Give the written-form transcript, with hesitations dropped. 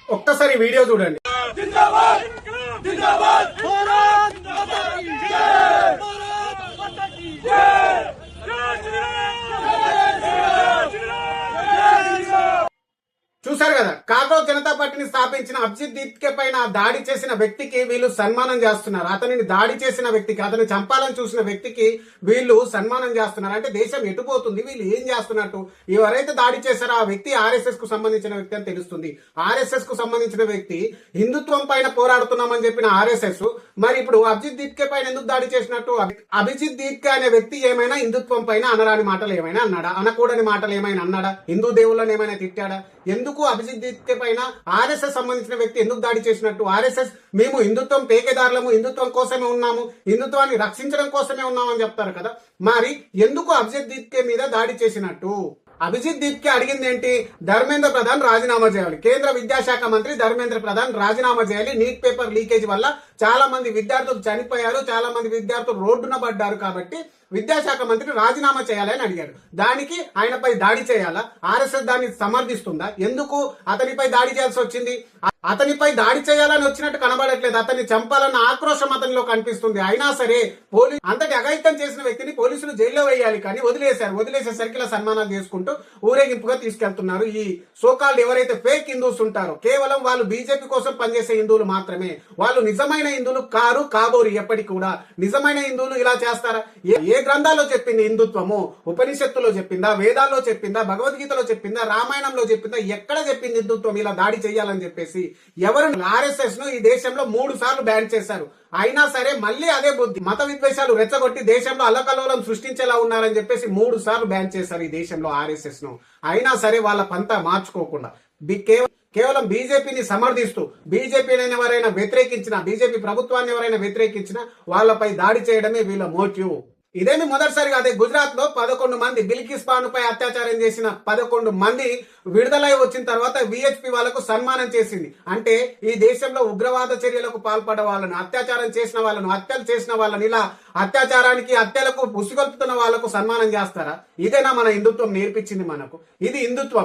ఒక్కసారి వీడియో చూడండి. చూశారు కదా, కాంగ్రెస్ జనతా పార్టీని స్థాపించిన అభిజిత్ దీప్కే పైన దాడి చేసిన వ్యక్తికి వీళ్ళు సన్మానం చేస్తున్నారు. అతనిని దాడి చేసిన వ్యక్తికి, అతన్ని చంపాలని చూసిన వ్యక్తికి వీళ్ళు సన్మానం చేస్తున్నారు. అంటే దేశం ఎటుపోతుంది, వీళ్ళు ఏం చేస్తున్నట్టు? ఎవరైతే దాడి చేశారో ఆ వ్యక్తి ఆర్ఎస్ఎస్ కు సంబంధించిన వ్యక్తి అని తెలుస్తుంది. ఆర్ఎస్ఎస్ కు సంబంధించిన వ్యక్తి హిందుత్వం పైన పోరాడుతున్నామని చెప్పిన ఆర్ఎస్ఎస్ మరి ఇప్పుడు అభిజిత్ దీప్కే పైన ఎందుకు దాడి చేసినట్టు? అభిజిత్ దీప్కే అనే వ్యక్తి ఏమైనా హిందుత్వం పైన అనరాని మాటలు ఏమైనా అన్నాడా? అనకూడని మాటలు ఏమైనా అన్నాడా? హిందూ దేవుళ్ళని ఏమైనా తిట్టాడా? ఎందుకు అభిజిత్ దీప్కే పైన ఆర్ఎస్ఎస్ సంబంధించిన వ్యక్తి ఎందుకు దాడి చేసినట్టు? ఆర్ఎస్ఎస్ మేము హిందుత్వం పేకేదారులము, హిందుత్వం కోసమే ఉన్నాము, హిందుత్వాన్ని రక్షించడం కోసమే ఉన్నామని చెప్తారు కదా. మరి ఎందుకు అభిజిత్ దీప్కే మీద దాడి చేసినట్టు? అభిజిత్ దీప్కే అడిగింది ఏంటి? ధర్మేంద్ర ప్రధాన్ రాజీనామా చేయాలి. కేంద్ర విద్యాశాఖ మంత్రి ధర్మేంద్ర ప్రధాన్ రాజీనామా చేయాలి. నీట్ పేపర్ లీకేజ్ వల్ల చాలా మంది విద్యార్థులు చనిపోయారు, చాలా మంది విద్యార్థులు రోడ్డున పడ్డారు, కాబట్టి విద్యాశాఖ మంత్రి రాజీనామా చేయాలని అడిగాడు. దానికి ఆయనపై దాడి చేయాలా? ఆర్ఎస్ఎస్ దాన్ని సమర్థిస్తుందా? ఎందుకు అతనిపై దాడి చేయాల్సి వచ్చింది? అతనిపై దాడి చేయాలని వచ్చినట్టు కనబడట్లేదు. అతన్ని చంపాలన్న ఆక్రోశం అతనిలో కనిపిస్తుంది. అయినా సరే అంతటి అఘాయిత్యం చేసిన వ్యక్తిని పోలీసులు జైల్లో వేయాలి, కానీ వదిలేసేసరికి ఇలా సన్మానాలు చేసుకుంటూ ఊరేగింపుగా తీసుకెళ్తున్నారు. ఈ సోకాల్డ్ ఎవరైతే ఫేక్ హిందూస్ ఉంటారో, కేవలం వాళ్ళు బీజేపీ కోసం పనిచేసే హిందువులు మాత్రమే. వాళ్ళు నిజమైన హిందువులు కారు, కాబోరు ఎప్పటికి కూడా. నిజమైన హిందువులు ఇలా చేస్తారా? ఏ గ్రంథాల్లో చెప్పింది హిందుత్వము? ఉపనిషత్తులో చెప్పిందా? వేదాల్లో చెప్పిందా? భగవద్గీతలో చెప్పిందా? రామాయణంలో చెప్పిందా? ఎక్కడ చెప్పింది హిందుత్వం ఇలా దాడి చేయాలని చెప్పేసి? ఎవరు? ఆర్ఎస్ఎస్ ను ఈ దేశంలో 3 సార్లు బ్యాన్ చేశారు. అయినా సరే మళ్ళీ అదే బుద్ధి, మత విద్వేషాలు రెచ్చగొట్టి దేశంలో అల్లకల్లోలం సృష్టించేలా ఉన్నారని చెప్పేసి 3 సార్లు బ్యాన్ చేశారు ఈ దేశంలో ఆర్ఎస్ఎస్ ను. అయినా సరే వాళ్ళ పంతా మార్చుకోకుండా కేవలం బీజేపీని సమర్థిస్తూ, బీజేపీని ఎవరైనా వ్యతిరేకించినా, బీజేపీ ప్రభుత్వాన్ని ఎవరైనా వ్యతిరేకించినా వాళ్ళపై దాడి చేయడమే వీళ్ళ మోటివ్. ఇదేమి మొదటిసారిగా అదే గుజరాత్ లో 11 మంది బిల్కిస్ బాను పై అత్యాచారం చేసిన 11 మంది విడుదలై వచ్చిన తర్వాత విహెచ్పి వాళ్లకు సన్మానం చేసింది. అంటే ఈ దేశంలో ఉగ్రవాద చర్యలకు పాల్పడ వాళ్ళను, అత్యాచారం చేసిన వాళ్ళను, హత్యలు చేసిన వాళ్ళని, ఇలా అత్యాచారానికి హత్యలకు ఉసిగొల్పుతున్న వాళ్లకు సన్మానం చేస్తారా? ఇదేనా మన హిందుత్వం నేర్పించింది మనకు? ఇది హిందుత్వం?